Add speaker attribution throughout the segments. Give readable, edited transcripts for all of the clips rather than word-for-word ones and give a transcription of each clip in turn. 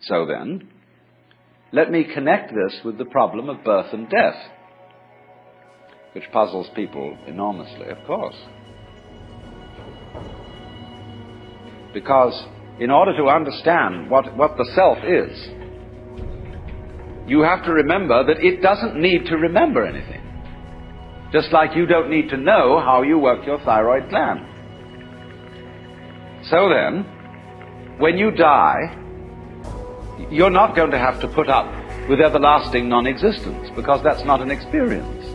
Speaker 1: So then, let me connect this with the problem of birth and death, which puzzles people enormously, of course. Because in order to understand what the self is, you have to remember that it doesn't need to remember anything. Just like you don't need to know how you work your thyroid gland. So then, when you die, you're not going to have to put up with everlasting non-existence, because that's not an experience.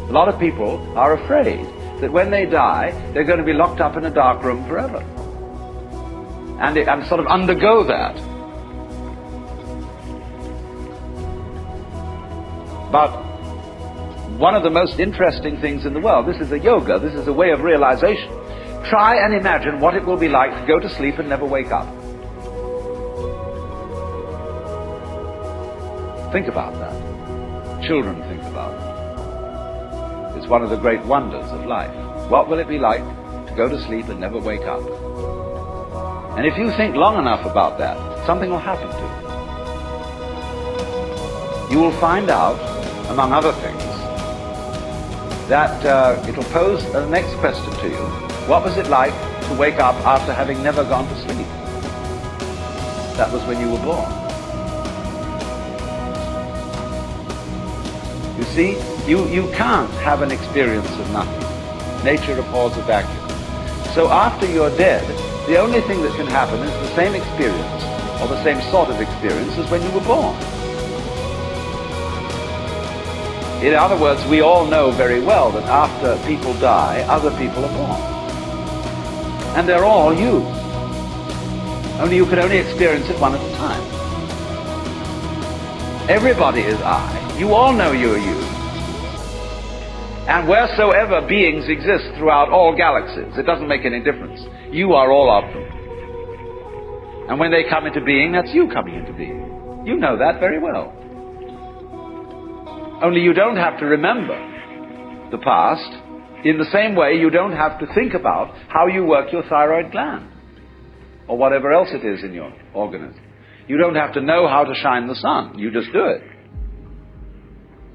Speaker 1: A lot of people are afraid that when they die, they're going to be locked up in a dark room forever. And sort of undergo that. But one of the most interesting things in the world, this is a yoga, this is a way of realization. Try and imagine what it will be like to go to sleep and never wake up. Think about that. Children think about it. It's one of the great wonders of life. What will it be like to go to sleep and never wake up? And if you think long enough about that, something will happen to you. You will find out, among other things, that it'll pose the next question to you. What was it like to wake up after having never gone to sleep? That was when you were born. You see, you can't have an experience of nothing. Nature abhors a vacuum. So after you're dead, the only thing that can happen is the same experience, or the same sort of experience as when you were born. In other words, we all know very well that after people die, other people are born. And they're all you. Only you can only experience it one at a time. Everybody is I. You all know you are you. And wheresoever beings exist throughout all galaxies, it doesn't make any difference. You are all of them. And when they come into being, that's you coming into being. You know that very well. Only you don't have to remember the past. In the same way, you don't have to think about how you work your thyroid gland or whatever else it is in your organism. You don't have to know how to shine the sun. You just do it.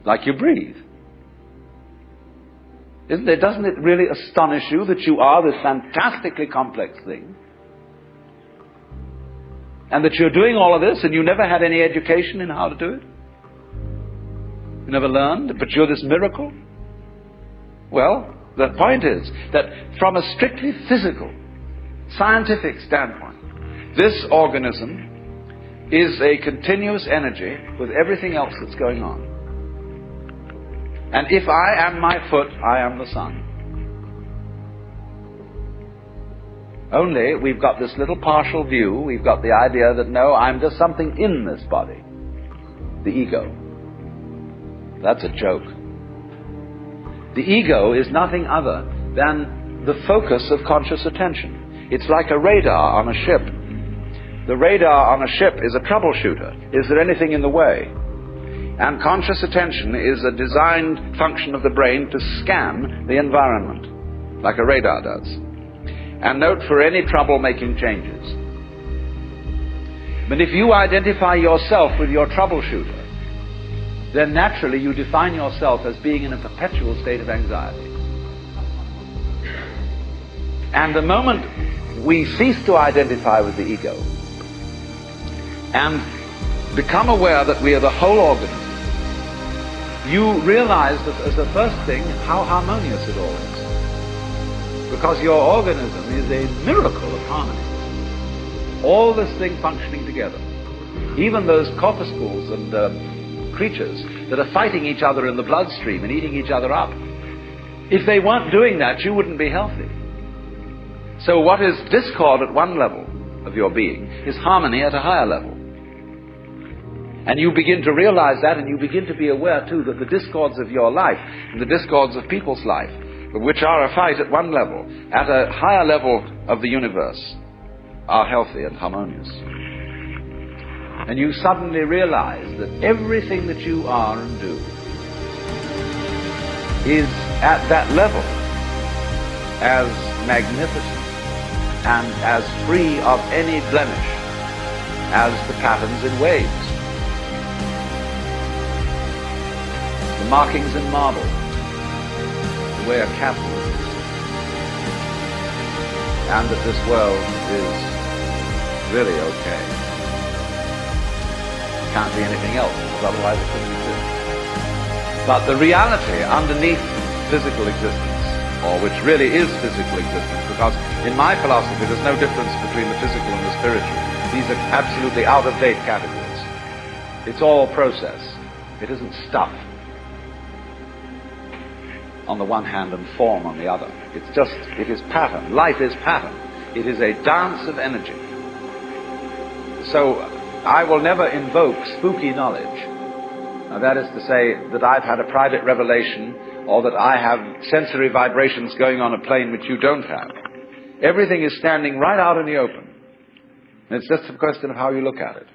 Speaker 1: Like you breathe. Doesn't it really astonish you that you are this fantastically complex thing? And that you're doing all of this and you never had any education in how to do it? You never learned, but you're this miracle? Well, the point is that from a strictly physical, scientific standpoint, this organism is a continuous energy with everything else that's going on. And if I am my foot, I am the sun. Only we've got this little partial view, we've got the idea that no, I'm just something in this body. The ego. That's a joke. The ego is nothing other than the focus of conscious attention. It's like a radar on a ship. The radar on a ship is a troubleshooter. Is there anything in the way? And conscious attention is a designed function of the brain to scan the environment, like a radar does, and note for any trouble-making changes. But if you identify yourself with your troubleshooter, then naturally you define yourself as being in a perpetual state of anxiety. And the moment we cease to identify with the ego and become aware that we are the whole organism, you realize that as the first thing how harmonious it all is. Because your organism is a miracle of harmony. All this thing functioning together. Even those corpuscles and creatures that are fighting each other in the bloodstream and eating each other up. If they weren't doing that, you wouldn't be healthy. So what is discord at one level of your being is harmony at a higher level. And you begin to realize that, and you begin to be aware too that the discords of your life and the discords of people's life, which are a fight at one level, at a higher level of the universe, are healthy and harmonious. And you suddenly realize that everything that you are and do is at that level as magnificent and as free of any blemish as the patterns in waves, the markings in marble, the way a cat moves, and that this world is really okay. It can't be anything else, because otherwise it couldn't exist. But the reality underneath physical existence, or which really is physical existence, because in my philosophy there's no difference between the physical and the spiritual. These are absolutely out-of-date categories. It's all process. It isn't stuff on the one hand and form on the other. It is pattern. Life is pattern. It is a dance of energy. So I will never invoke spooky knowledge. Now, that is to say that I've had a private revelation, or that I have sensory vibrations going on a plane which you don't have. Everything is standing right out in the open. And it's just a question of how you look at it.